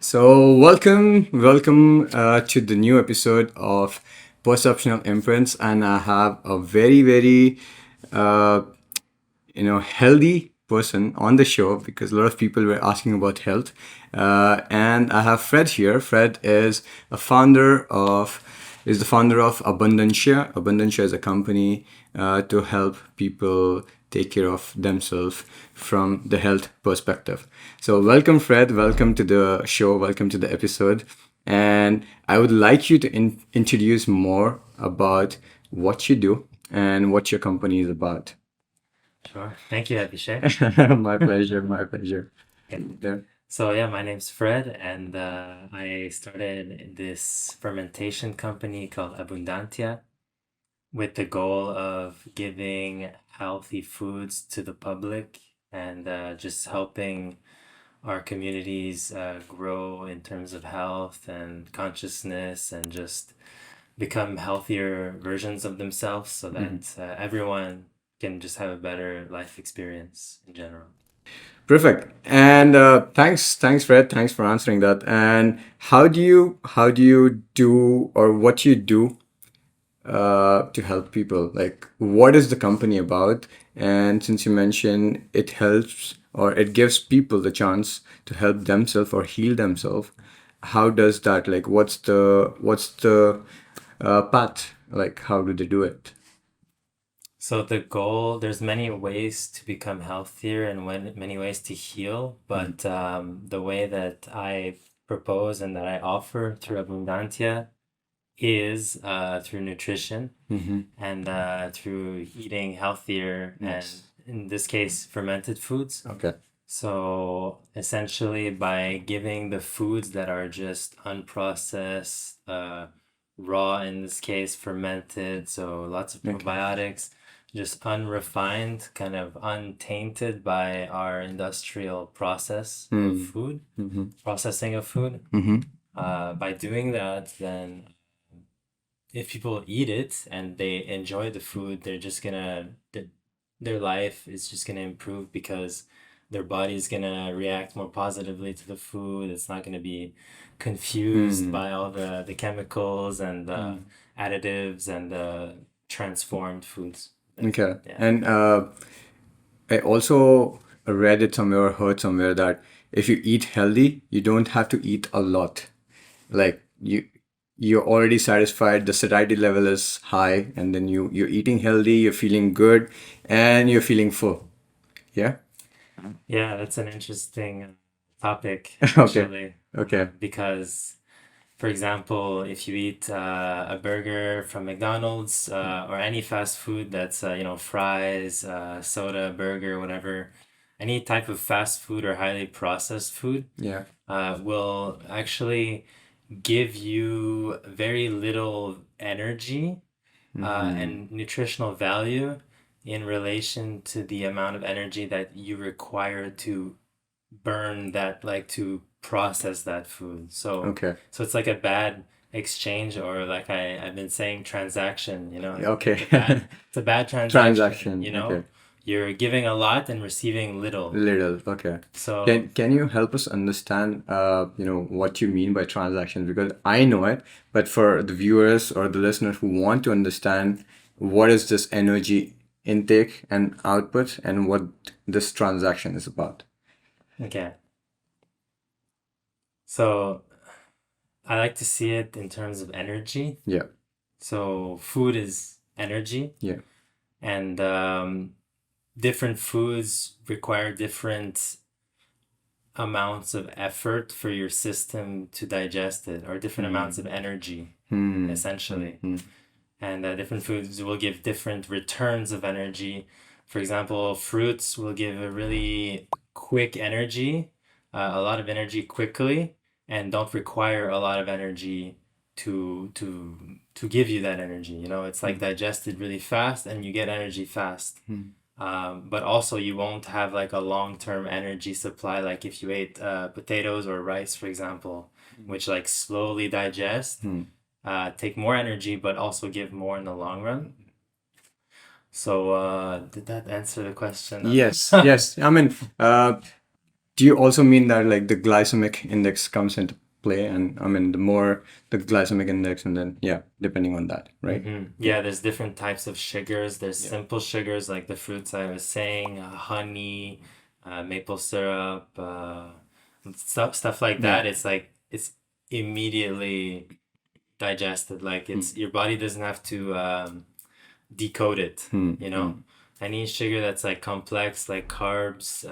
So welcome to the new episode of Perceptional Imprints, and I have a very uh, healthy person on the show because a lot of people were asking about health, and I have Fred here. Fred is the founder of Abundantia. Abundantia is a company to help people take care of themselves from the health perspective. So, welcome, Fred. Welcome to the show. Welcome to the episode. And I would like you to introduce more about what you do and what your company is about. Sure. Thank you, Abhishek. My pleasure. My pleasure. Okay. Yeah. So yeah, my name's Fred, and I started this fermentation company called Abundantia with the goal of giving healthy foods to the public and just helping our communities grow in terms of health and consciousness and just become healthier versions of themselves so that everyone can just have a better life experience in general. Perfect. And thanks, Fred. Thanks for answering that. And how do you do or what you do to help people? Like, what is the company about? And since you mentioned it helps or it gives people the chance to help themselves or heal themselves, how does that? Like, what's the path? Like, how do they do it? So the goal, there's many ways to become healthier and many ways to heal, but the way that I propose and that I offer through Abundantia is through nutrition Mm-hmm. and through eating healthier and Yes. in this case fermented foods. Okay. So essentially by giving the foods that are just unprocessed, raw in this case, fermented, so lots of Okay. probiotics, just unrefined, kind of untainted by our industrial process of Mm. food, Mm-hmm. processing of food. Mm-hmm. By doing that, then if people eat it and they enjoy the food, they're just gonna their life is just gonna improve because their body's gonna react more positively to the food. It's not gonna be confused Mm. by all the chemicals and the Mm. additives and the transformed foods. Okay. Yeah. And I also read it somewhere or heard somewhere that if you eat healthy, you don't have to eat a lot. Like you're already satisfied, the satiety level is high, and then you're eating healthy, you're feeling good, and you're feeling full. Yeah? Yeah, that's an interesting topic Okay. actually, Okay. because for example, if you eat a burger from McDonald's or any fast food that's fries, soda, burger, whatever, any type of fast food or highly processed food Yeah. will actually give you very little energy Mm-hmm. and nutritional value in relation to the amount of energy that you require to burn that, like to process that food. Okay. So it's like a bad exchange, or like I've been saying, transaction, Okay. it's a bad transaction, Transaction. Okay. you're giving a lot and receiving little. Little, okay. So Can you help us understand, what you mean by transactions? Because I know it, but for the viewers or the listeners who want to understand what is this energy intake and output and what this transaction is about. okay, so I like to see it in terms of energy. Yeah, So food is energy, yeah. and different foods require different amounts of effort for your system to digest it, or different amounts of energy, Hmm. essentially. Hmm. And different foods will give different returns of energy. For example, fruits will give a really quick energy, a lot of energy quickly, and don't require a lot of energy to give you that energy. It's like digested really fast, and you get energy fast. Hmm. But also you won't have like a long-term energy supply, like if you ate potatoes or rice, for example, which like slowly digest, Hmm. take more energy, but also give more in the long run. So did that answer the question? Yes, yes. I mean, do you also mean that like the glycemic index comes into play, and I mean the more the glycemic index, and then yeah, depending on that, right? Yeah, there's different types of sugars. There's Yeah. simple sugars like the fruits I was saying, honey, maple syrup, stuff like Yeah. that. It's like it's immediately digested. Like it's your body doesn't have to decode it, Hmm. you know? Hmm. Any sugar that's like complex, like carbs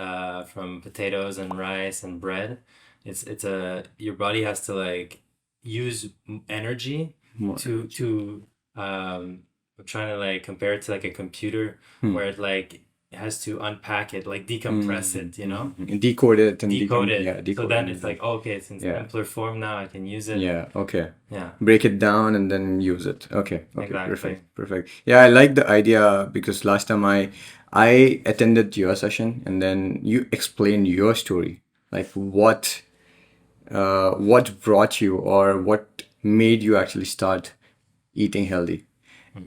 from potatoes and rice and bread, it's a your body has to like use energy More energy. to I'm trying to like compare it to like a computer Hmm. where it like has to unpack it, like decompress it, you know? Decode it and Decode it. So decode it then and it's then like, oh, okay, it's in yeah. simpler form now, I can use it. Yeah, okay. Yeah, Break it down and then use it. Okay, okay, exactly. perfect, perfect. Yeah, I like the idea because last time I attended your session and then you explained your story, like what brought you or what made you actually start eating healthy.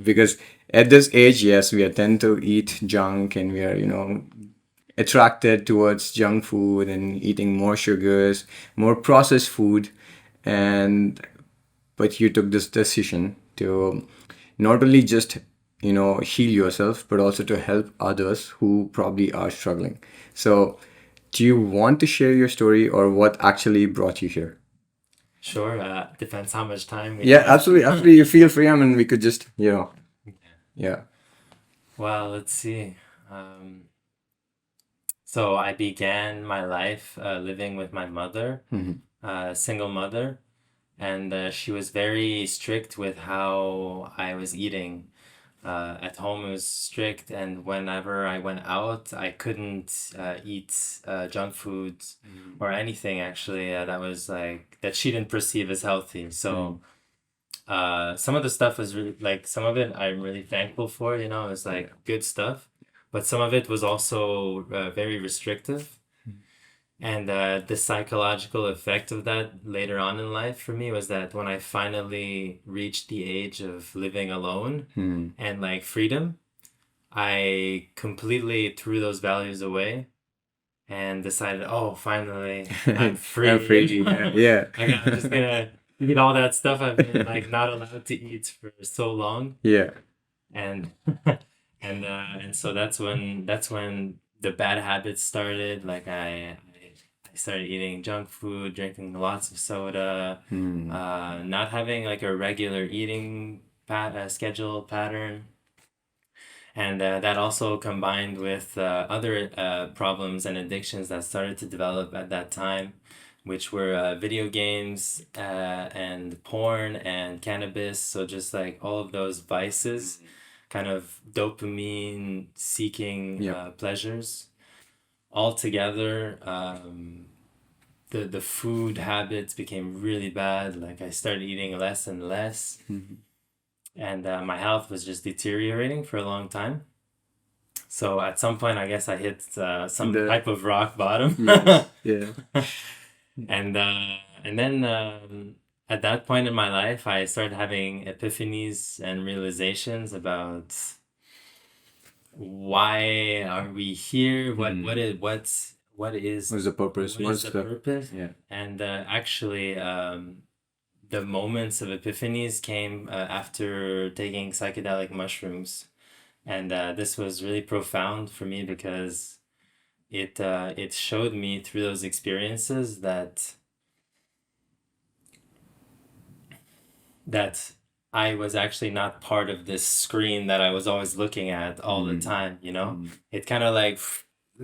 Because at this age, yes, we tend to eat junk and we are, attracted towards junk food and eating more sugars, more processed food. And but you took this decision to not only just heal yourself but also to help others who probably are struggling. So do you want to share your story or what actually brought you here? Sure, depends how much time we Yeah, have. absolutely, absolutely, you feel free. I mean, we could just yeah. Well, let's see. Um, so I began my life living with my mother, single mother, and she was very strict with how I was eating. At home, it was strict, and whenever I went out, I couldn't eat junk foods or anything actually that was like that she didn't perceive as healthy. So some of the stuff was really like some of it I'm really thankful for, you know, it's like good stuff, but some of it was also very restrictive. And the psychological effect of that later on in life for me was that when I finally reached the age of living alone and like freedom, I completely threw those values away and decided, oh, finally, I'm I'm free. free. Yeah, yeah. I'm just gonna eat all that stuff I've been like not allowed to eat for so long, Yeah. and and so that's when the bad habits started. Like I started eating junk food, drinking lots of soda, not having like a regular eating schedule pattern. And that also combined with other problems and addictions that started to develop at that time, which were video games and porn and cannabis. So just like all of those vices, kind of dopamine seeking Yep. pleasures. Altogether, the food habits became really bad. Like I started eating less and less, and my health was just deteriorating for a long time. So at some point, I guess I hit some The type of rock bottom. yes. Yeah. And then at that point in my life, I started having epiphanies and realizations about why are we here? What's the purpose? What is What's the the purpose? yeah. And actually, the moments of epiphanies came after taking psychedelic mushrooms. And this was really profound for me because it showed me through those experiences that I was actually not part of this screen that I was always looking at all the time, you know? It kind of like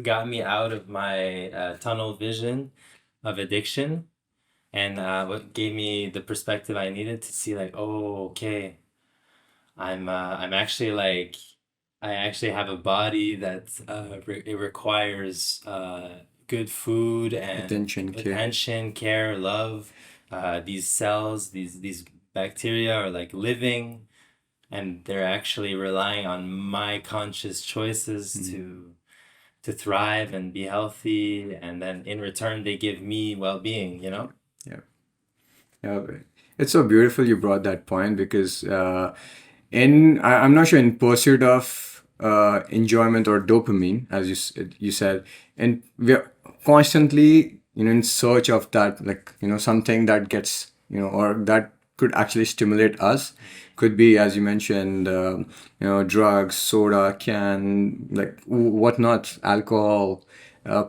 got me out of my tunnel vision of addiction and what gave me the perspective I needed to see like, oh, okay, I'm actually like I actually have a body that it requires good food and Attention, care. attention, care, love. These cells, these bacteria are like living, and they're actually relying on my conscious choices to thrive and be healthy, and then in return they give me well-being. You know? Yeah. Yeah. It's so beautiful you brought that point because I'm not sure in pursuit of enjoyment or dopamine, as you said, and constantly, in search of that, like, something that gets, or that could actually stimulate us. Could be, as you mentioned, drugs, soda, can, like, whatnot, alcohol,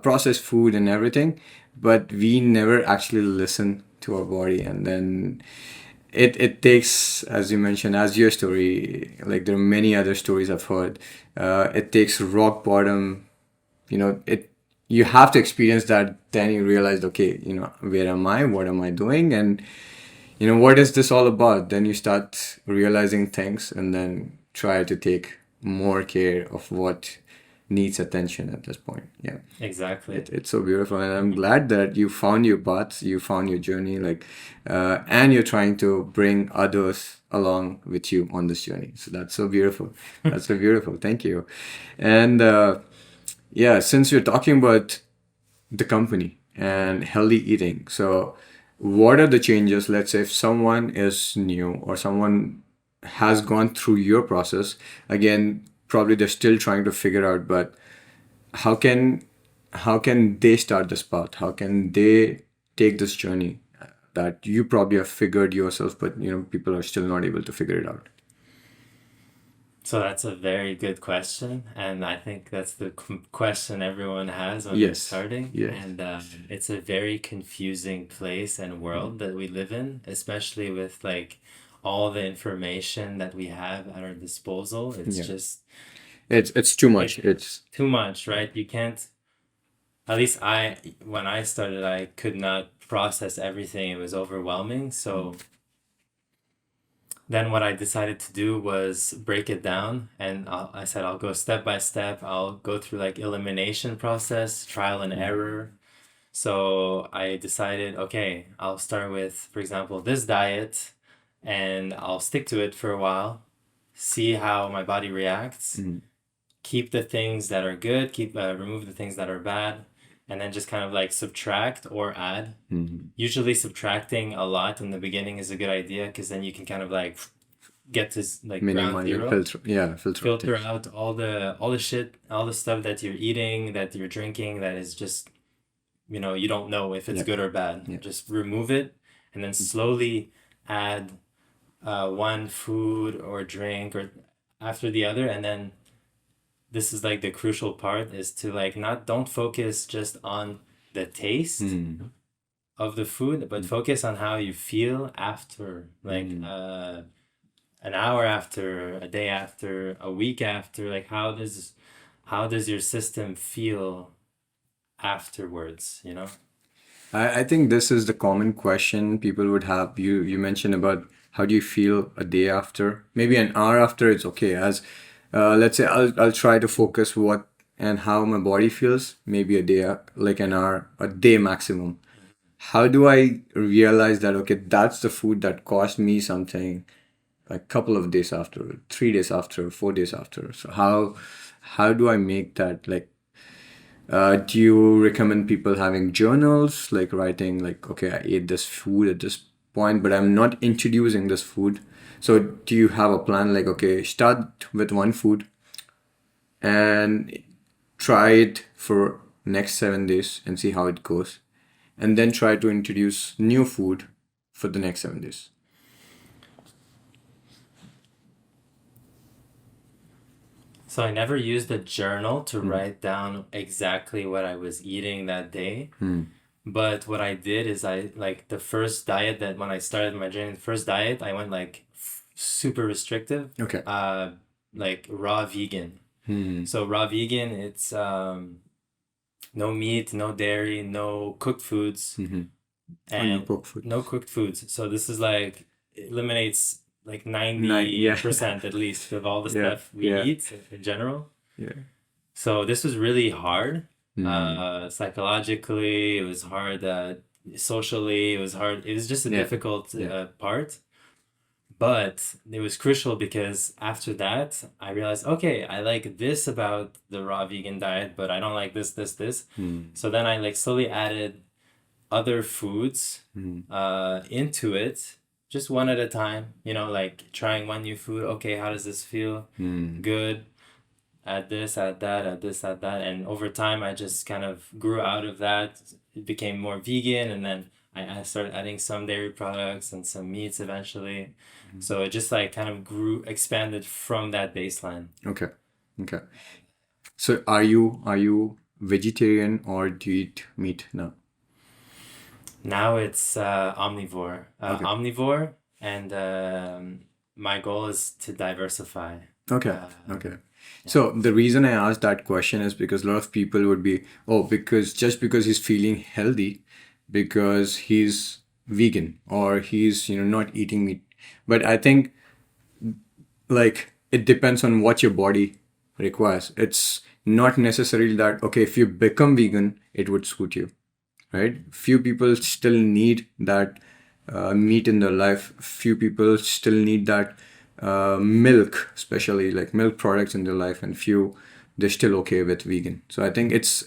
processed food and everything. But we never actually listen to our body. And then it takes, as you mentioned, as your story, like there are many other stories I've heard, it takes rock bottom. It You have to experience that, then you realize, okay, where am I, what am I doing, and what is this all about? Then you start realizing things, and then try to take more care of what needs attention at this point. Yeah. Exactly. It's so beautiful, and I'm glad that you found your path, you found your journey, like, and you're trying to bring others along with you on this journey. So that's so beautiful. That's so beautiful. Thank you. And yeah, since you're talking about the company and healthy eating, so what are the changes? Let's say if someone is new or someone has gone through your process, again, probably they're still trying to figure out, but how can how can they start this path? How can they take this journey that you probably have figured yourself, but people are still not able to figure it out? So that's a very good question, and I think that's the question everyone has when they're Yes. starting. Yes. And it's a very confusing place and world that we live in, especially with like all the information that we have at our disposal. It's Yeah. just It's too much. it It's too much, right? You can't. At least when I started, I could not process everything. It was overwhelming. So then what I decided to do was break it down, and I said I'll go step by step. I'll go through like elimination process, trial and error. So I decided, okay, I'll start with, for example, this diet, and I'll stick to it for a while, see how my body reacts, keep the things that are good, keep remove the things that are bad, and then just kind of like subtract or add. Usually subtracting a lot in the beginning is a good idea, because then you can kind of like get to like ground minimize or zero, filter. Yeah, filter out filter things. out all the shit, all the stuff that you're eating, that you're drinking, that is just, you don't know if it's Yeah. good or bad. Yeah. Just remove it, and then slowly add one food or drink or after the other. And then this is like the crucial part, is to like not don't focus just on the taste of the food, but focus on how you feel after, like an hour after, a day after, a week after. Like how does your system feel afterwards? I think this is the common question people would have. You mentioned about how do you feel a day after? Maybe an hour after, it's okay. As let's say I'll try to focus what and how my body feels. Maybe a day, like an hour, a day maximum. How do I realize that, okay, that's the food that cost me something a couple of days after, 3 days after, 4 days after? So how do I make that, like, do you recommend people having journals, like writing, like, okay, I ate this food at this point, but I'm not introducing this food. So do you have a plan, like, okay, start with one food and try it for next 7 days and see how it goes, and then try to introduce new food for the next 7 days? So I never used a journal to write down exactly what I was eating that day. But what I did is, I like the first diet, that when I started my journey, the first diet, I went like super restrictive, Okay. like raw vegan. So raw vegan, it's no meat, no dairy, no cooked foods, Oh, no and cooked food. no cooked foods. So this is like eliminates like Yeah. 90% at least of all the Yeah. stuff we Yeah. eat in general. Yeah. So this was really hard. Psychologically, it was hard. Socially, it was hard. It was just a Yeah. difficult Yeah. part. But it was crucial, because after that, I realized, okay, I like this about the raw vegan diet, but I don't like this, this, this. So then I like slowly added other foods into it, just one at a time, like trying one new food. Okay, how does this feel? Good. add this, add that, add this, add that. And over time, I just kind of grew out of that. It became more vegan, and then I started adding some dairy products and some meats eventually. So it just like kind of expanded from that baseline. Okay. Okay. So are you vegetarian or do you eat meat now? Now it's omnivore. Okay. Omnivore, and my goal is to diversify. Okay. Uh, Okay. yeah. So the reason I asked that question is because a lot of people would be, oh, because just because he's feeling healthy, because he's vegan or he's, not eating meat. But I think like it depends on what your body requires. It's not necessarily that, okay, if you become vegan, it would suit you, right? Few people still need that meat in their life. Few people still need that milk, especially like milk products in their life, and few they're still okay with vegan. So I think it's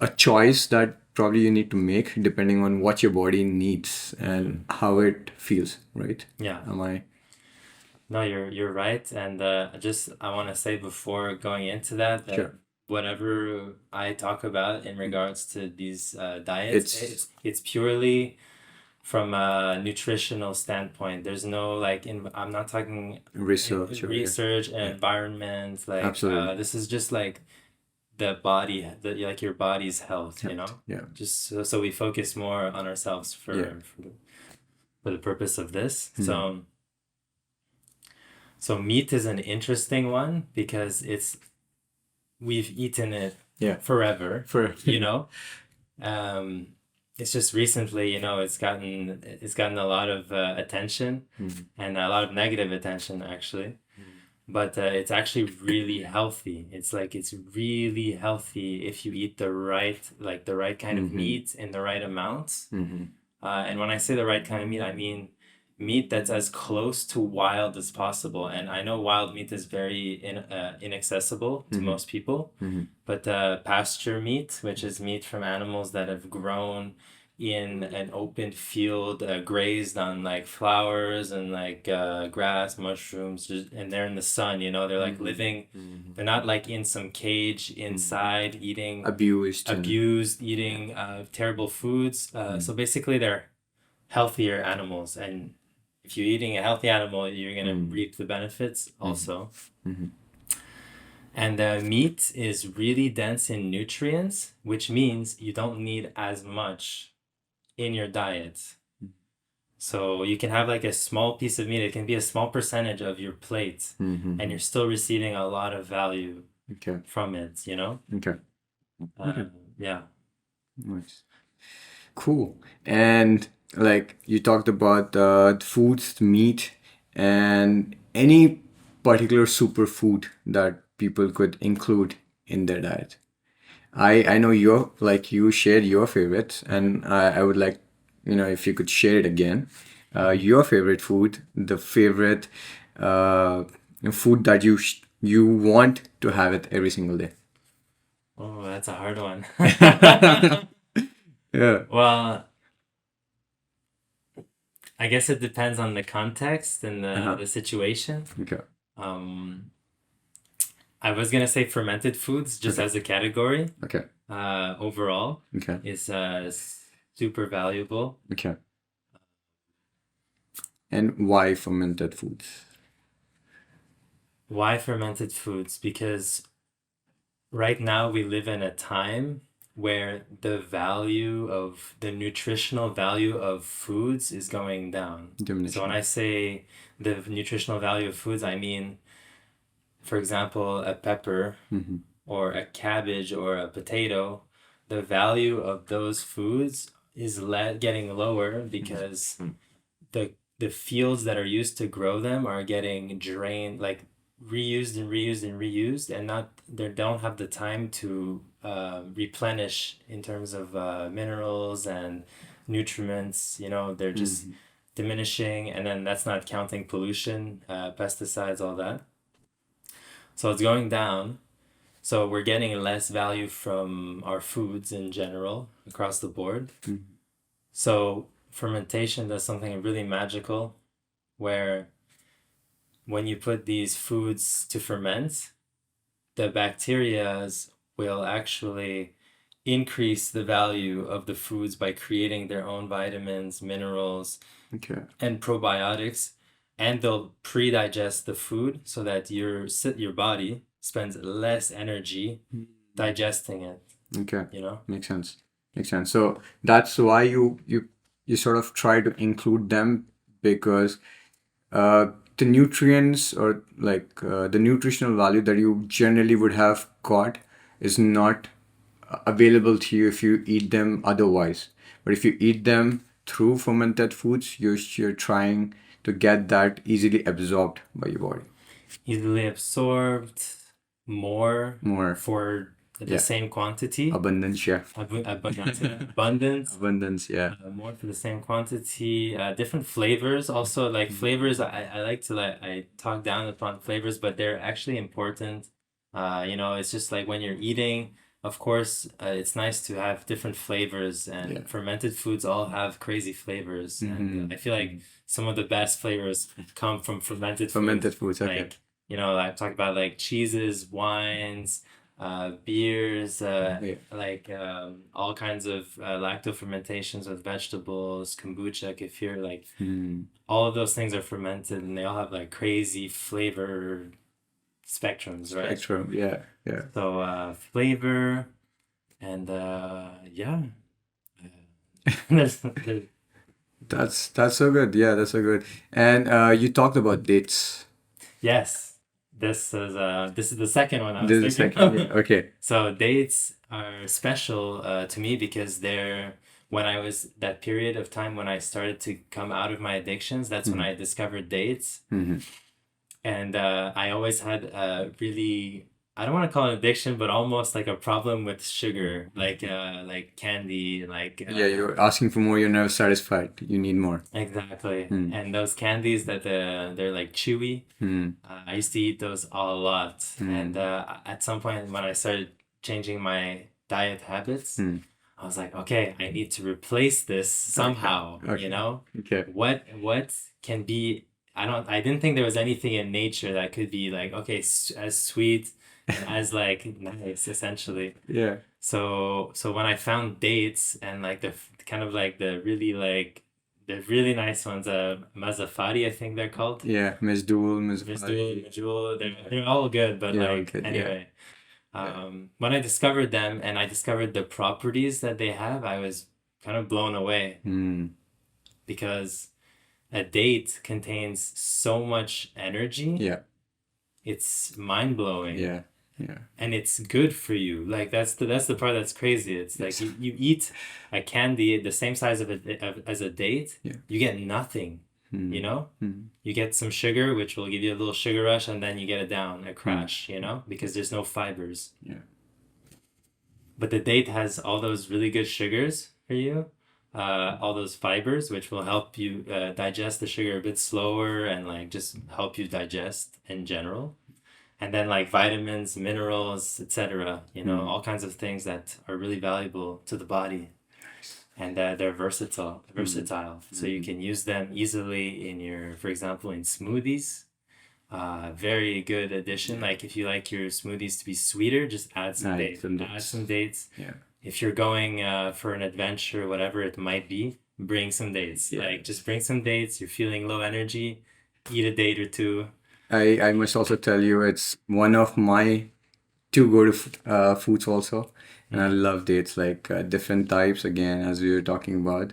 a choice that probably you need to make depending on what your body needs and how it feels, right? Yeah. Am I? No, you're right. And I want to say before going into that Sure. whatever I talk about in regards to these diets, It's it's purely from a nutritional standpoint. There's no like I'm not talking research or yeah, research and yeah, environment. Like absolutely. this is just like the body, like your body's health. You Health. know, Yeah. just so we focus more on ourselves Yeah. for the purpose of this. Hmm. So meat is an interesting one because we've eaten it Yeah. forever, For you know. Um, it's just recently, it's gotten a lot of attention Mhm. and a lot of negative attention actually. But it's actually really healthy. It's really healthy if you eat the right kind of Mhm. meat in the right amounts. Mhm. And when I say the right kind of meat, I mean meat that's as close to wild as possible. And I know wild meat is very inaccessible to Mhm. most people, Mhm. but pasture meat, which is meat from animals that have grown in an open field, grazed on like flowers and like grass, mushrooms, and they're in the sun, they're like Mhm. living, Mhm. they're not like in some cage Mhm. inside eating Abused and abused, yeah. eating terrible foods. So Mhm. basically, they're healthier animals. And if you're eating a healthy animal, you're going to Mhm. reap the benefits Mhm. also. Mhm. And meat is really dense in nutrients, which means you don't need as much in your diet. So you can have like a small piece of meat, it can be a small percentage of your plate, and you're Mhm. still receiving a lot of value Okay. from it, you know? Okay. Uh, Okay. yeah. Nice. Cool. And like you talked about the foods, the meat, and any particular superfood that people could include in their diet. I know you shared your favorites, and I would like, if you could share it again. Mhm. Your favorite food, the favorite uh, food that you want to have it every single day. Oh, that's a hard one. Yeah. Well, I guess it depends on the context and Uh-huh. the situation. Okay. Um, I was gonna say fermented foods just Okay. as a category, Okay. overall Okay. is super valuable. Okay. And why fermented foods? Why fermented foods? Because right now we live in a time where the nutritional value of foods is going down. So when Diminishing. I say the nutritional value of foods, I mean, for example, a pepper Mm-hmm. or a cabbage or a potato, the value of those foods is getting lower because the fields that are used to grow them are getting drained, like reused and reused and reused, and not they don't have the time to replenish in terms of minerals and nutriments. They're just Mm-hmm. diminishing, and then that's not counting pollution, pesticides, all that. So it's going down. So we're getting less value from our foods in general across the board. So fermentation does something really magical where when you put these foods to ferment, the bacterias will actually increase the value of the foods by creating their own vitamins, minerals, Okay. and probiotics, and they'll pre-digest the food so that your body spends less energy digesting it, Okay. you know? Makes sense. Makes sense. So that's why you sort of try to include them, because uh, the nutrients, or like the nutritional value that you generally would have got, is not available to you if you eat them otherwise. But if you eat them through fermented foods, you're trying to get that easily absorbed by your body. Easily absorbed, more More. for the Yeah. same quantity. Abundance, yeah. Abundance. Abundance, yeah. More for the same quantity. Different flavors also. Like flavors, I like to I talk down upon flavors, but they're actually important. It's just like when you're eating, of course, it's nice to have different flavors, and Yeah. fermented foods all have crazy flavors. And I feel like some of the best flavors come from fermented Fermented foods. foods, okay. Like, I talk about like cheeses, wines, beers, Yeah. like all kinds of lacto fermentations with vegetables, kombucha, kefir, like all of those things are fermented, and they all have like crazy flavor spectrums, right? Spectrum, yeah, yeah. So flavor, and yeah, there's, That's so good. Yeah, that's so good. And you talked about dates. yes. This is the second one I was This is the thinking second. of. Yeah. Okay. So dates are special to me because they're when I was that period of time when I started to come out of my addictions, that's when I discovered dates. And I always had a really, I don't want to call it addiction, but almost like a problem with sugar, like candy, like Yeah, you're asking for more, you're never satisfied. You need more. exactly. And those candies that they're like chewy. I used to eat those a lot. And at some point when I started changing my diet habits, I was like, okay, I need to replace this somehow, Okay. you know? Okay. What can be, I didn't think there was anything in nature that could be like, okay, as sweet and as like nice, essentially. Yeah. So when I found dates and like kind of like the really nice ones, Mazafari, I think they're called. Yeah. Miss Duel, Miss Misdoul, Medjool, they're all good, but Yeah, all like good, yeah. anyway. Yeah. When I discovered them and I discovered the properties that they have, I was kind of blown away because a date contains so much energy. Yeah. It's mind-blowing. Yeah. Yeah. And it's good for you. Like that's the part that's crazy. It's like you eat a candy the same size as a date, Yeah. you get nothing. You know? You get some sugar, which will give you a little sugar rush, and then you get it down, a crash, because there's no fibers. Yeah. But the date has all those really good sugars for you, all those fibers, which will help you digest the sugar a bit slower and like just help you digest in general. And then like vitamins, minerals, etc. All kinds of things that are really valuable to the body. And they're versatile. So you can use them easily in for example, in smoothies. Very good addition. Like if you like your smoothies to be sweeter, just add some dates. Add some dates. Yeah. If you're going for an adventure, whatever it might be, bring some dates. Yeah. Like just bring some dates. You're feeling low energy, eat a date or two. I must also tell you, it's one of my two go-to foods also. And I love dates, like different types, again, as we were talking about.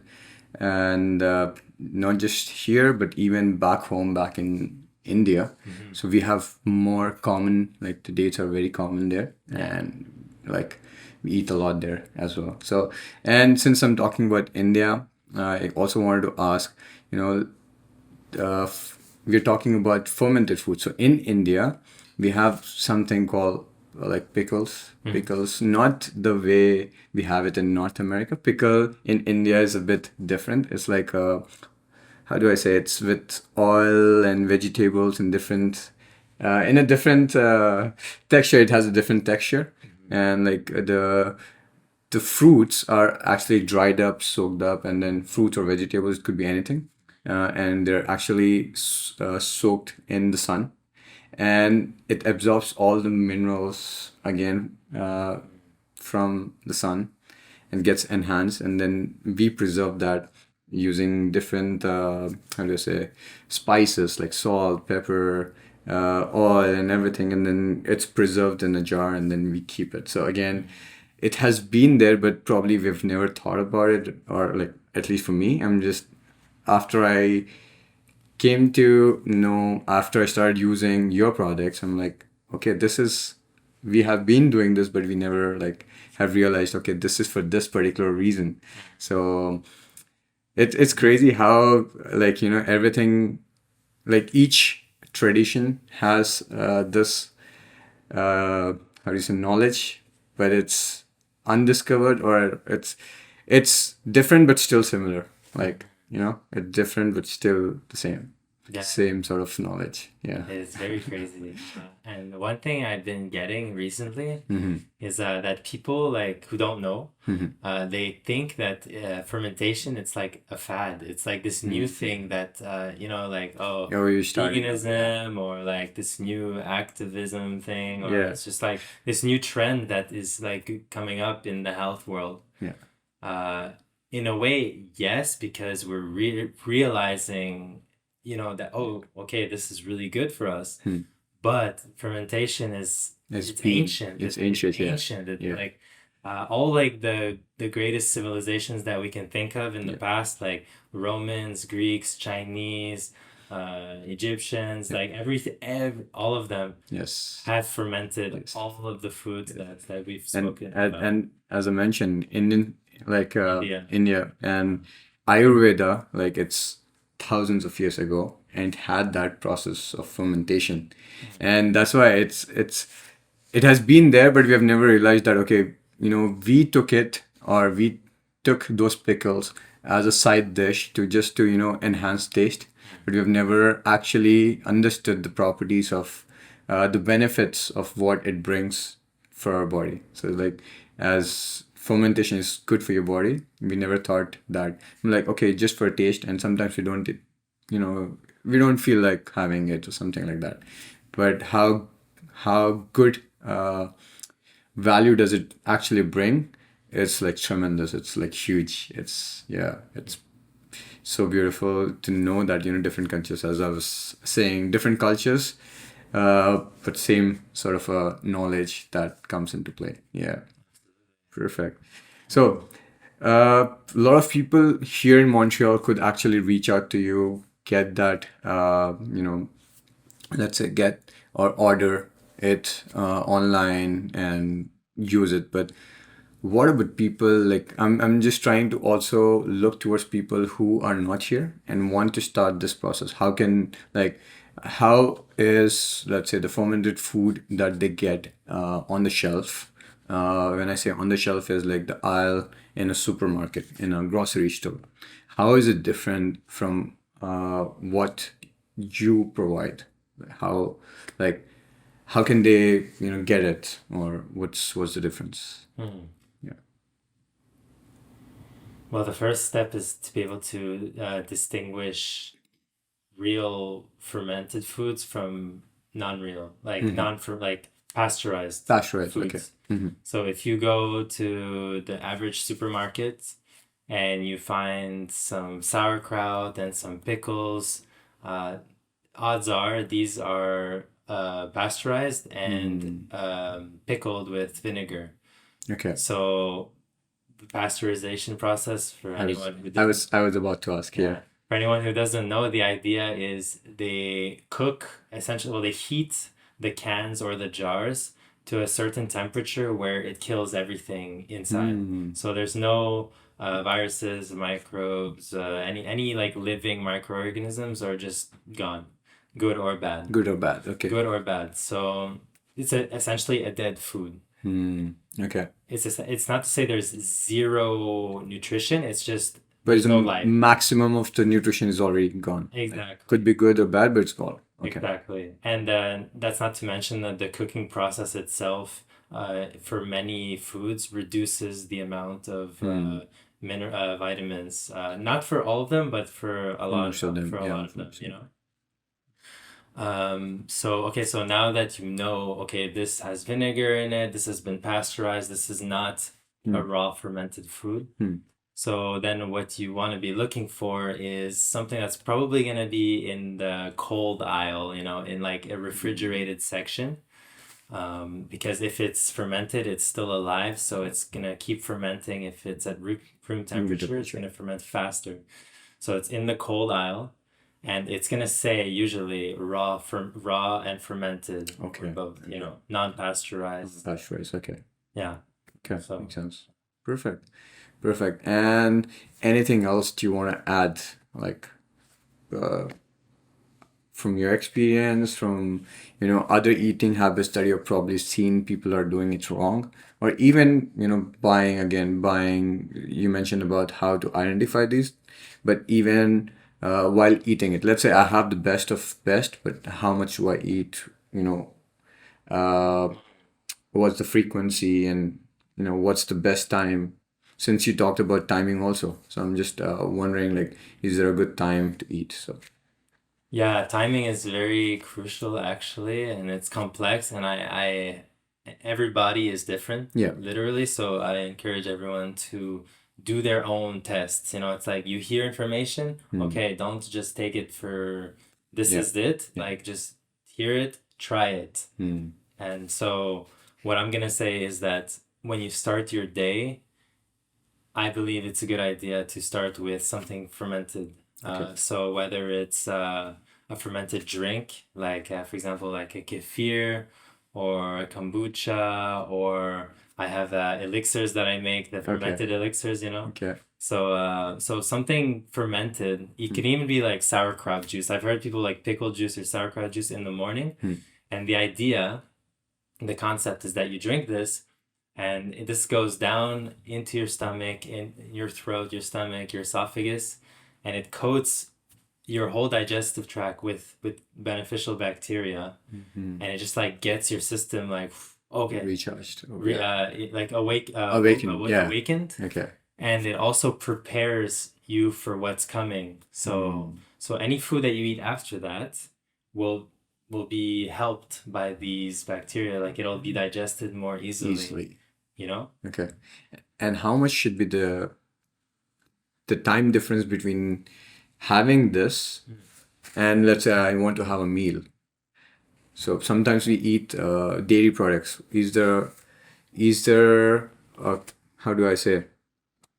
And not just here, but even back home, back in India. So we have more common, like the dates are very common there. And like we eat a lot there as well. So, and since I'm talking about India, I also wanted to ask, we're talking about fermented food. So in India, we have something called like pickles. Pickles, not the way we have it in North America. Pickle in India is a bit different. It's like how do I say? It's with oil and vegetables and different, in a different texture. It has a different texture, and like the fruits are actually dried up, soaked up, and then fruits or vegetables, it could be anything. and they're actually soaked in the sun, and it absorbs all the minerals again from the sun and gets enhanced, and then we preserve that using different how do you say, spices like salt, pepper, oil, and everything, and then it's preserved in a jar, and then we keep it. So again, it has been there, but probably we've never thought about it, or like at least for me, I'm just after I came to know, after I started using your products, I'm like, okay, this is, we have been doing this, but we never like have realized, okay, this is for this particular reason. So it's crazy how, like, everything, like each tradition has this how do you say, knowledge, but it's undiscovered, or it's different but still similar. Like, it's different but still the same. Yeah, Same sort of knowledge. Yeah. it's very crazy. And one thing I've been getting recently is that people like who don't know, they think that fermentation it's like a fad. It's like this new thing that like Oh, you started. veganism or like this new activism thing, or Yeah. it's just like this new trend that is like coming up in the health world. Yeah. In a way, yes, because we're realizing, that, oh, okay, this is really good for us. But fermentation it's ancient. It's ancient, yeah. Ancient. Yeah. Like all like the greatest civilizations that we can think of in the past, like Romans, Greeks, Chinese, Egyptians, like all of them Yes. have fermented Yes. all of the foods that we've And spoken and, about. and as I mentioned, Indian, like India. India and Ayurveda, like it's thousands of years ago, and it had that process of fermentation, and that's why it has been there, but we have never realized that, okay, we took it, or we took those pickles as a side dish to just to enhance taste, but we have never actually understood the properties of the benefits of what it brings for our body. So like, as fermentation is good for your body, we never thought that. I'm like, okay, just for taste, and sometimes we don't feel like having it or something like that. But how good value does it actually bring? It's like tremendous. It's like huge. It's so beautiful to know that different cultures, as I was saying, different cultures, but same sort of knowledge that comes into play. Yeah, perfect. So a lot of people here in Montreal could actually reach out to you, get that, let's say, get or order it online and use it. But what about people, like, I'm just trying to also look towards people who are not here and want to start this process. How can, like, how is, let's say, the fermented food that they get on the shelf? When I say on the shelf, is like the aisle in a supermarket, in a grocery store. How is it different from what you provide? How, like, how can they, get it, or what's the difference? Yeah. Well, the first step is to be able to distinguish real fermented foods from non-real, like like pasteurized Pasteurized, okay. foods. So if you go to the average supermarket and you find some sauerkraut and some pickles, odds are these are pasteurized and pickled with vinegar. Okay. So the pasteurization process, for anyone who I was about to ask. Yeah. for anyone who doesn't know, the idea is they cook, essentially, well, they heat the cans or the jars to a certain temperature where it kills everything inside. So there's no viruses, microbes, any like living microorganisms are just gone, good or bad. Good or bad. Okay. Good or bad. So it's essentially a dead food. Okay. It's not to say there's zero nutrition. It's just But there's the no life. maximum of the nutrition is already gone. Exactly. Could be good or bad, but it's gone. Okay. Exactly. And that's not to mention that the cooking process itself, for many foods, reduces the amount of vitamins. Not for all of them, but for a For lot most of them, for a yeah, lot of for them, most of you them. know. So okay, so now that you know, okay, this has vinegar in it, this has been pasteurized, this is not a Hmm. raw fermented food. Hmm. So then what you want to be looking for is something that's probably going to be in the cold aisle, you know, in like a refrigerated section. Because if it's fermented, it's still alive, so it's gonna keep fermenting. If it's at room Room temperature, it's temperature. gonna ferment faster. So it's in the cold aisle, and it's gonna say usually raw and fermented or Okay. both, you Okay. know, non-pasteurized. Pasteurized. Okay. Yeah. Okay. So Makes sense. Perfect. Perfect. And anything else do you want to add, like uh, from your experience, from other eating habits that you've probably seen people are doing it wrong, or even buying. You mentioned about how to identify these, but even while eating it, let's say I have the best of best, but how much do I eat? Uh, what's the frequency, and what's the best time? Since you talked about timing also, so I'm just wondering, like, is there a good time to eat? So yeah, timing is very crucial actually, and it's complex, and everybody is different, yeah. literally. So I encourage everyone to do their own tests. You know, it's like you hear information, Hmm. okay, don't just take it for this Yeah. is it. Yeah. Like just hear it, try it. Hmm. And so what I'm gonna say is that when you start your day, I believe it's a good idea to start with something fermented. Okay. So whether it's a fermented drink, like for example, like a kefir or a kombucha, or I have elixirs that I make, the Okay. fermented elixirs, you know. Okay. So something fermented. It Hmm. can even be like sauerkraut juice. I've heard people like pickle juice or sauerkraut juice in the morning, Hmm. and the idea, the concept is that you drink this and this goes down into your stomach, in your throat, your stomach, your esophagus, and it coats your whole digestive tract with beneficial bacteria, Hmm. and it just like gets your system like okay, Recharged. Oh, yeah. like Awakening. Yeah. awakened, Okay. and it also prepares you for what's coming. So Hmm. so any food that you eat after that will will be helped by these bacteria, like it'll be digested more easily, Easily. you know. Okay. And how much should be the time difference between having this and, let's say, I want to have a meal? So sometimes we eat dairy products. Is there how do I say?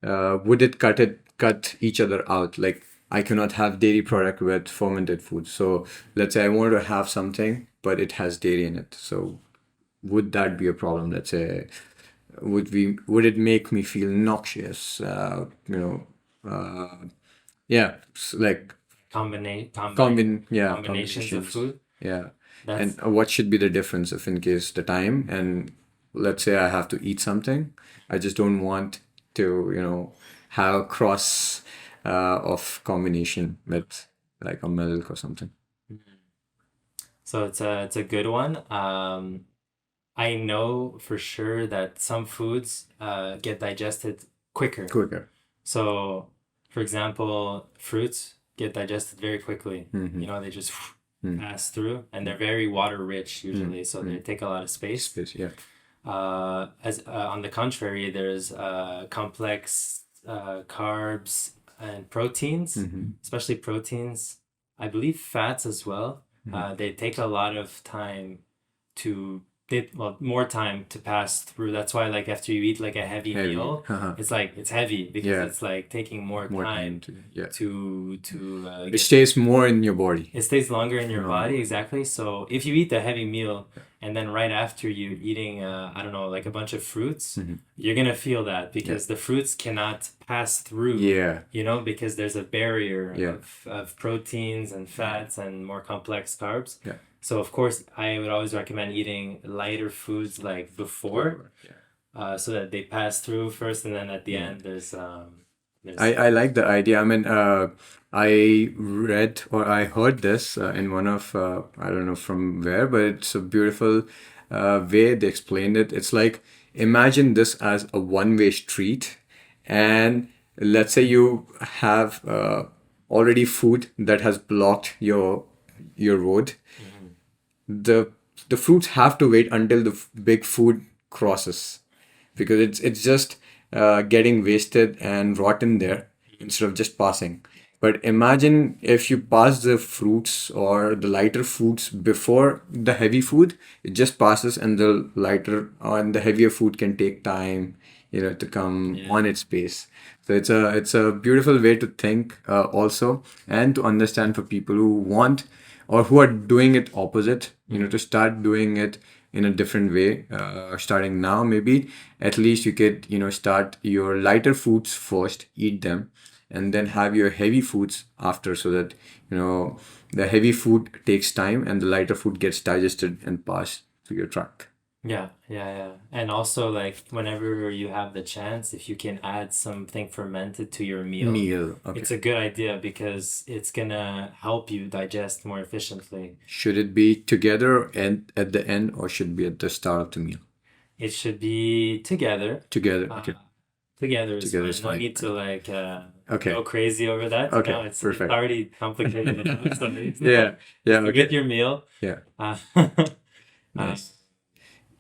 Would it cut each other out? Like, I cannot have dairy product with fermented food. So let's say I want to have something, but it has dairy in it. So would that be a problem? Let's say, would it make me feel noxious? Yeah, like Combinate combine combinations of combinations. food. Yeah. That's And what should be the difference if in case the time, and let's say I have to eat something, I just don't want to, have cross of combination with like a milk or something. so it's a good one. I know for sure that some foods get digested quicker. Quicker. So, for example, fruits get digested very quickly. Mm-hmm. You know, they just Mm. pass through, and they're very water rich Mm. usually, so they Mm. take a lot of space. Space, yeah. As on the contrary, there's complex carbs and proteins, Mm-hmm. especially proteins. I believe fats as well. Mm-hmm. They take a lot of time to more time to pass through. That's why like after you eat like a heavy Heavy. meal, Uh-huh. it's like it's heavy because Yeah. it's like taking more More time time to, yeah. to It get stays more in your body. it stays longer in your Longer. body, exactly. So if you eat the heavy meal and then right after you eating, I don't know, like a bunch of fruits, Mm-hmm. you're gonna feel that Yeah. because the fruits cannot pass through, Yeah. you know, because there's a barrier Yeah. of proteins and fats and more complex carbs. Yeah. So of course, I would always recommend eating lighter foods like before, Yeah. so that they pass through first, and then at the Yeah. end there's I like the idea. I mean, I read or I heard this in one of, I don't know from where, but it's a beautiful way they explained it. It's like, imagine this as a one-way street, and let's say you have already food that has blocked your road. Mhm. the the fruits have to wait until the big food crosses, because it's just getting wasted and rotten there instead of just passing. But imagine if you pass the fruits or the lighter foods before the heavy food, it just passes, and the lighter and the heavier food can take time, to come Yeah. on its pace. So it's a beautiful way to think, also, and to understand for people who want or who are doing it opposite, Mhm. to start doing it in a different way, starting now. Maybe at least you could, start your lighter foods first, eat them, and then have your heavy foods after, so that, the heavy food takes time and the lighter food gets digested and passed to your trunk. Yeah, yeah, yeah. And also, like, whenever you have the chance, if you can add something fermented to your meal, Meal, okay. it's a good idea because it's gonna help you digest more efficiently. Should it be together and at the end, or should it be at the start of the meal? It should be together. Together, Uh, okay. together is Together is fine. No fine. need to like Okay. go crazy over that. You know, Okay. it's Perfect. already complicated enough. So Yeah. Yeah. just get Okay. your meal. Yeah. Uh, uh, Nice.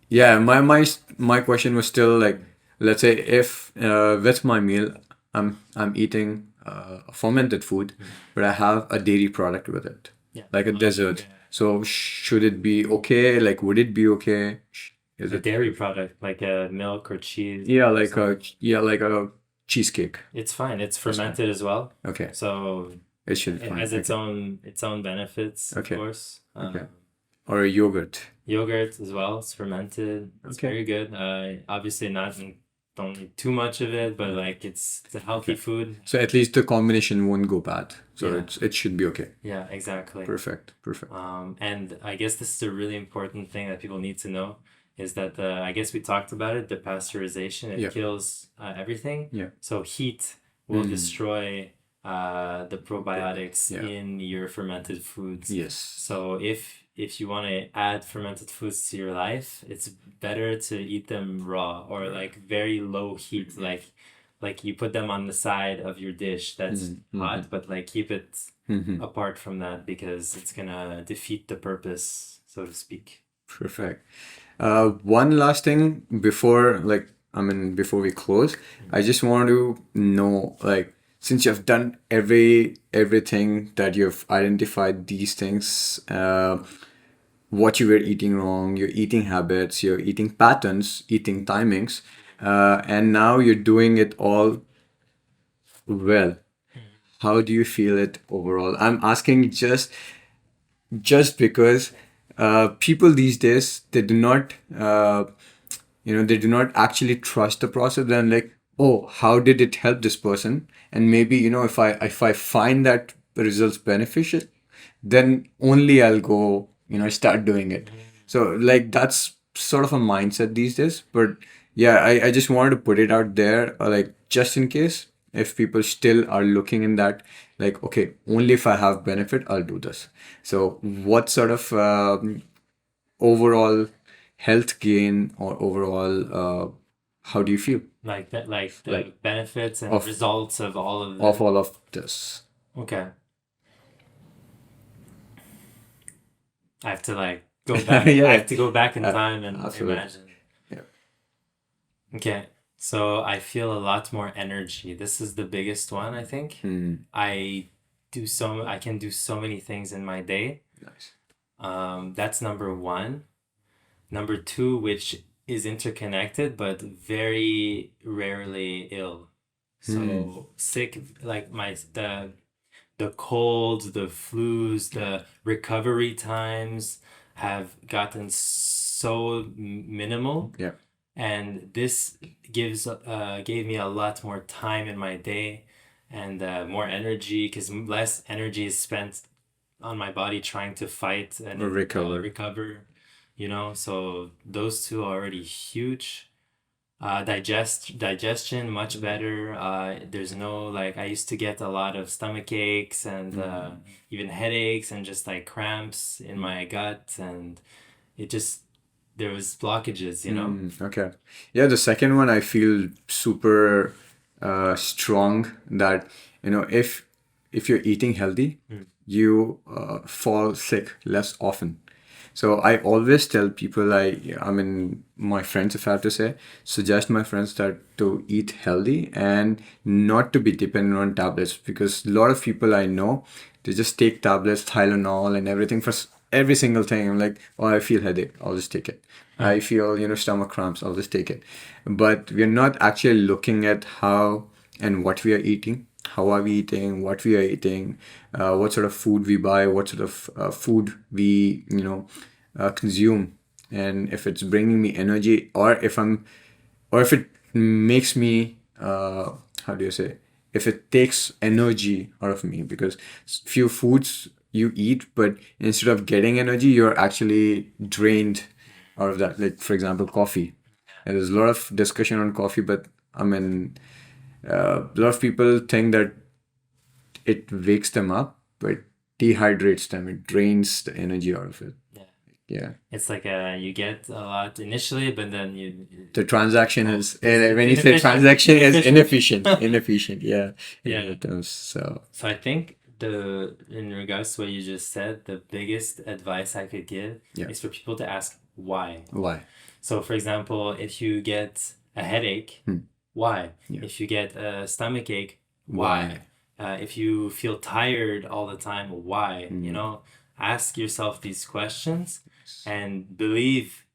Yeah. My question was still like, let's say if with my meal, I'm eating fermented food, but I have a dairy product with it, yeah. like a dessert. Yeah. So should it be okay? Like, would it be okay? Is A it? dairy product like milk or cheese. Yeah, Or like something. like a cheesecake. It's fine. It's That's fine. fermented as well. Okay. So It should be it fine. has Okay. its own benefits, of Okay. course. Okay. Or a yogurt. Yogurt as well. It's fermented. It's Okay. very good. Obviously don't need too much of it, but like it's a healthy Okay. food. So at least the combination won't go bad. So Yeah. it should be okay. Yeah, exactly. Perfect. Perfect. And I guess this is a really important thing that people need to know is that I guess we talked about it, the pasteurization, it Yeah. kills everything. Yeah. So heat will Mm. destroy the probiotics Yeah. in your fermented foods. Yes. So if you want to add fermented foods to your life, it's better to eat them raw or like very low heat, like you put them on the side of your dish that's Mhm. hot, but like keep it Mhm. apart from that because it's gonna defeat the purpose, so to speak. Perfect. One last thing before, like, before we close, I just want to know, like, since you've done everything that you've identified these things, what you were eating wrong, your eating habits, your eating patterns, eating timings, and now you're doing it all well. How do you feel it overall? I'm asking just because people these days, they do not they do not actually trust the process. Then, like, oh, how did it help this person? And maybe, if I find that the results beneficial, then only I'll go, start doing it. So, like, that's sort of a mindset these days. But yeah, I just wanted to put it out there, like, just in case if people still are looking in that, like, okay, only if I have benefit, I'll do this. So what sort of overall health gain, or overall, how do you feel Like that, like the like benefits and of results of all of of the. all of this? Okay, I have to like go back. I Yeah, have to go back in uh, time and absolutely. imagine. Yeah. Okay, so I feel a lot more energy. This is the biggest one, I think. Mm, I can do so many things in my day. nice. That's number one. Number two, which is interconnected, but very rarely ill. So sick, like the colds, the flus, the recovery times have gotten so minimal, Yeah. and this gave me a lot more time in my day and more energy because less energy is spent on my body trying to fight and Or recover. recover, so those two are already huge. Digestion much better. There's no, like, I used to get a lot of stomach aches and even headaches and just like cramps in my gut, and it just there was blockages. Okay. Yeah, the second one I feel super strong that if you're eating healthy, you fall sick less often. So I always tell people, I mean, my friends, if I have to say, suggest my friends that to eat healthy and not to be dependent on tablets, because a lot of people I know, they just take tablets, Tylenol and everything for every single thing. I'm like, oh, I feel headache, I'll just take it. I feel, stomach cramps, I'll just take it. But we're not actually looking at how and what we are eating, how are we eating, what we are eating, what sort of food we buy, what sort of food we consume, and if it's bringing me energy, or if it makes me how do you say, if it takes energy out of me, because few foods you eat, but instead of getting energy, you're actually drained out of that. Like for example, coffee. And there's a lot of discussion on coffee, but I mean, a lot of people think that it wakes them up, but dehydrates them. It drains the energy out of it. Yeah. Yeah. It's like you get a lot initially, but then The transaction is, it's when you say inefficient. transaction, is Inefficient. inefficient. Yeah. In Yeah. other terms. So, So I think in regards to what you just said, the biggest advice I could give yeah. is for people to ask why. Why? So for example, if you get a headache, why? Yeah. If you get a stomach ache, Why? why? If you feel tired all the time, why? You know, ask yourself these questions and believe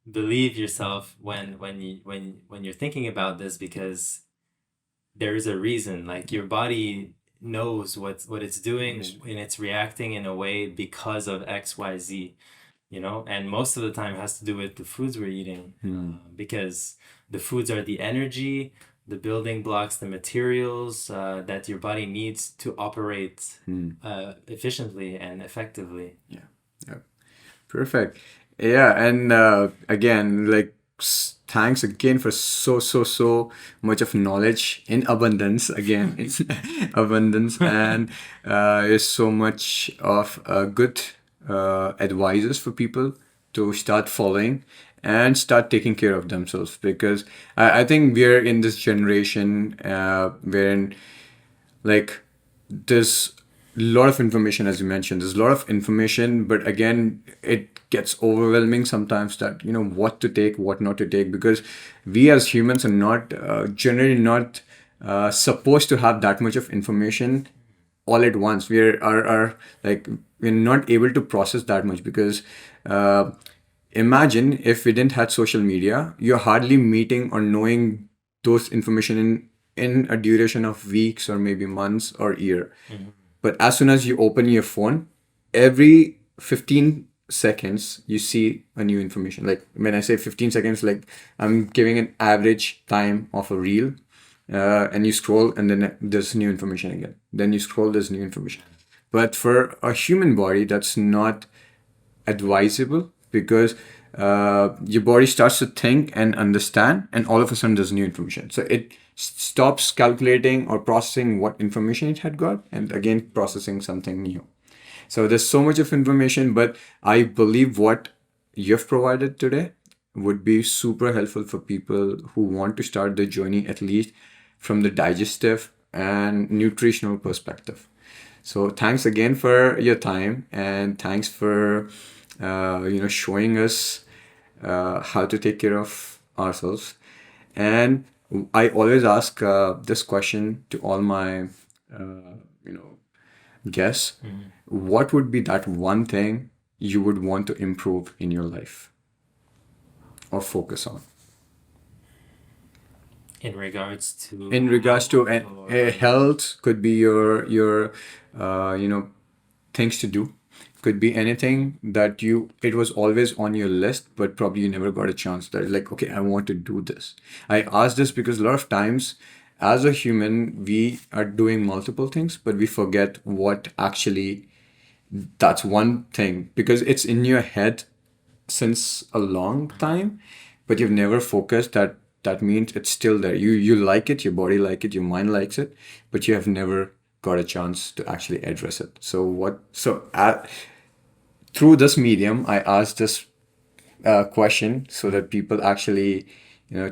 yourself when you're thinking about this, because there is a reason. Like your body knows what it's doing, and it's reacting in a way because of XYZ, you know, and most of the time it has to do with the foods we're eating, because the foods are the energy, the building blocks, the materials that your body needs to operate efficiently and effectively. Yeah. Yeah. Perfect. Yeah, and again, like thanks again for so much of knowledge in abundance. Again, it's abundance, and there's so much of good advices for people to start following and start taking care of themselves, because I think we're in this generation wherein, like, there's a lot of information, as you mentioned, there's a lot of information, but again, it gets overwhelming sometimes, that what to take, what not to take, because we as humans are not generally not supposed to have that much of information all at once. Are like, we're not able to process that much, because imagine if we didn't have social media, you're hardly meeting or knowing those information in a duration of weeks or maybe months or year. But as soon as you open your phone, every 15 seconds you see a new information. Like when I say 15 seconds, like I'm giving an average time of a reel, and you scroll, and then there's new information again. Then you scroll, there's new information. But for a human body, that's not advisable, because your body starts to think and understand, and all of a sudden there's new information. So it stops calculating or processing what information it had got, and again processing something new. So there's so much of information, but I believe what you've provided today would be super helpful for people who want to start the journey, at least from the digestive and nutritional perspective. So thanks again for your time, and thanks for showing us how to take care of ourselves. And I always ask this question to all my guests: what would be that one thing you would want to improve in your life or focus on? In regards to In regards to health, health, could be your things to do, could be anything that it was always on your list, but probably you never got a chance, that like, okay, I want to do this. I ask this because a lot of times as a human we are doing multiple things, but we forget what actually that's one thing, because it's in your head since a long time, but you've never focused. That means it's still there. You like it, your body like it, your mind likes it, but you have never got a chance to actually address it. Through this medium, I asked this question so that people actually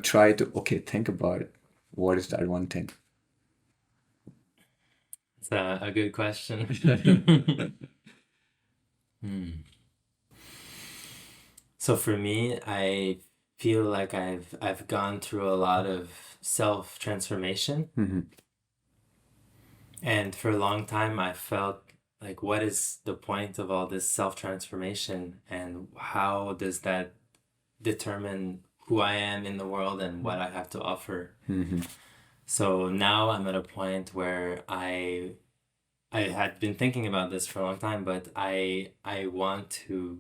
try to, okay, think about it. what is that one thing? It's a good question. Hmm. So for me, I feel like I've gone through a lot of self transformation, Hmm. and for a long time I felt like, what is the point of all this self transformation, and how does that determine who I am in the world and what I have to offer? Hmm. So now I'm at a point where I had been thinking about this for a long time, but I want to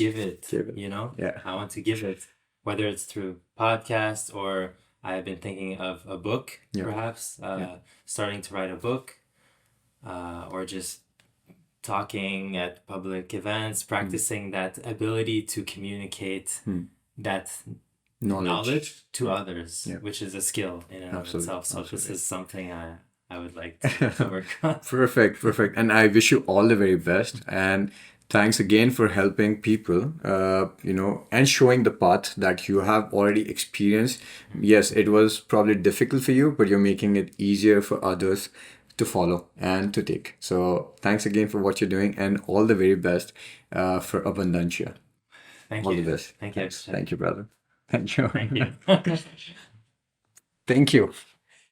give it, Give it. you know? Yeah. I want to give it, whether it's through podcasts or I've been thinking of a book, Yeah. perhaps, Yeah. starting to write a book, or just talking at public events, practicing that ability to communicate that knowledge to others, Yeah. which is a skill in and of Absolutely. itself. So this Absolutely. is something I would like to work on. Perfect, perfect. And I wish you all the very best. And thanks again for helping people, and showing the path that you have already experienced. Yes, it was probably difficult for you, but you're making it easier for others to follow and to take. So thanks again for what you're doing, and all the very best for Abundantia. Thank All the you. best. Thank you. Thanks. Thank you, brother. Thank you. Thank you. Thank you.